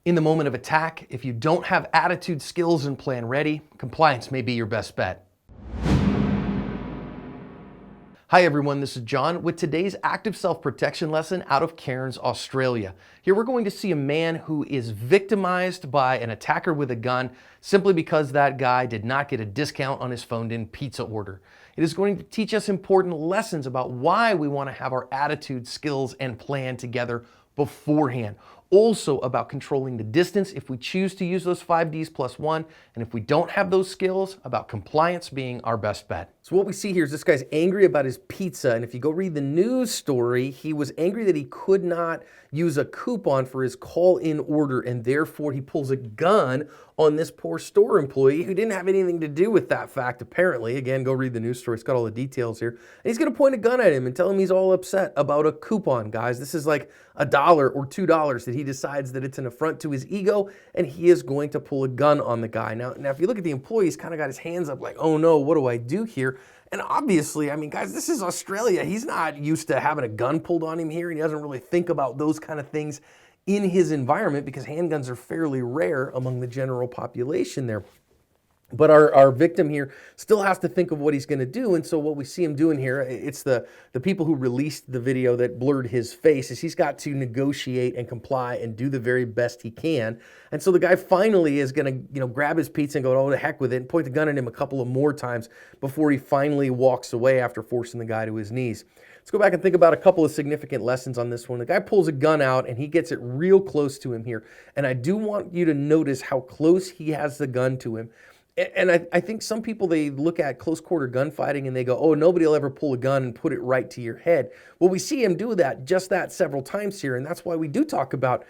In the moment of attack, if you don't have attitude, skills, and plan ready, compliance may be your best bet. Hi everyone, this is John with today's active self-protection lesson out of Cairns, Australia. Here we're going to see a man who is victimized by an attacker with a gun simply because that guy did not get a discount on his phoned-in pizza order. It is going to teach us important lessons about why we want to have our attitude, skills, and plan together beforehand. Also about controlling the distance if we choose to use those 5Ds plus 1, and if we don't have those skills, about compliance being our best bet. So what we see here is this guy's angry about his pizza, and if you go read the news story, he was angry that he could not use a coupon for his call-in order, and therefore he pulls a gun on this poor store employee who didn't have anything to do with that fact, apparently. Again, go read the news story. It's got all the details here. And he's going to point a gun at him and tell him he's all upset about a coupon, guys. This is like $1 or $2 that he decides that it's an affront to his ego, and he is going to pull a gun on the guy. Now if you look at the employee, he's kind of got his hands up like, oh no, what do I do here? And obviously, I mean, guys, this is Australia. He's not used to having a gun pulled on him here, and he doesn't really think about those kind of things in his environment because handguns are fairly rare among the general population there. But our victim here still has to think of what he's going to do. And so what we see him doing here, it's the people who released the video that blurred his face, is he's got to negotiate and comply and do the very best he can. And so the guy finally is going to, grab his pizza and go, oh, the heck with it, and point the gun at him a couple of more times before he finally walks away after forcing the guy to his knees. Let's go back and think about a couple of significant lessons on this one. The guy pulls a gun out and he gets it real close to him here. And I do want you to notice how close he has the gun to him. And I think some people, they look at close quarter gunfighting and they go, oh, nobody will ever pull a gun and put it right to your head. Well, we see him do that several times here. And that's why we do talk about,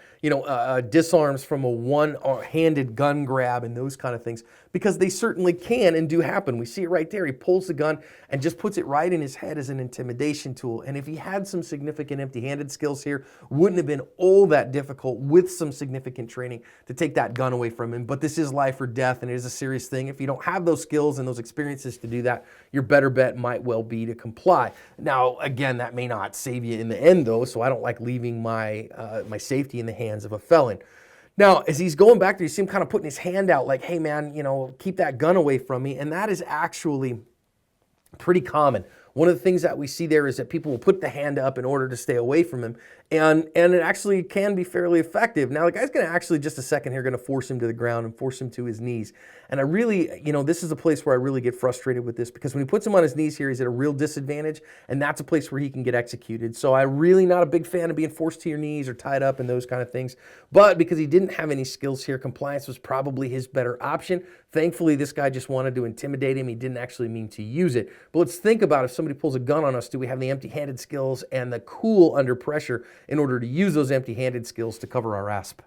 disarms from a one-handed gun grab and those kind of things, because they certainly can and do happen. We see it right there. He pulls the gun and just puts it right in his head as an intimidation tool. And if he had some significant empty-handed skills here, wouldn't have been all that difficult with some significant training to take that gun away from him. But this is life or death, and it is a serious thing. If you don't have those skills and those experiences to do that, your better bet might well be to comply. Now, again, that may not save you in the end, though, so I don't like leaving my safety in the hands of a felon. Now, as he's going back there, you see him kind of putting his hand out like, hey, man, keep that gun away from me. And that is actually pretty common. One of the things that we see there is that people will put the hand up in order to stay away from him, and it actually can be fairly effective. Now, the guy's going to actually, just a second here, going to force him to the ground and force him to his knees. And I really, this is a place where I really get frustrated with this, because when he puts him on his knees here, he's at a real disadvantage, and that's a place where he can get executed. So I'm really not a big fan of being forced to your knees or tied up and those kind of things. But because he didn't have any skills here, compliance was probably his better option. Thankfully, this guy just wanted to intimidate him. He didn't actually mean to use it. But let's think about, if somebody pulls a gun on us, do we have the empty-handed skills and the cool under pressure in order to use those empty-handed skills to cover our asp?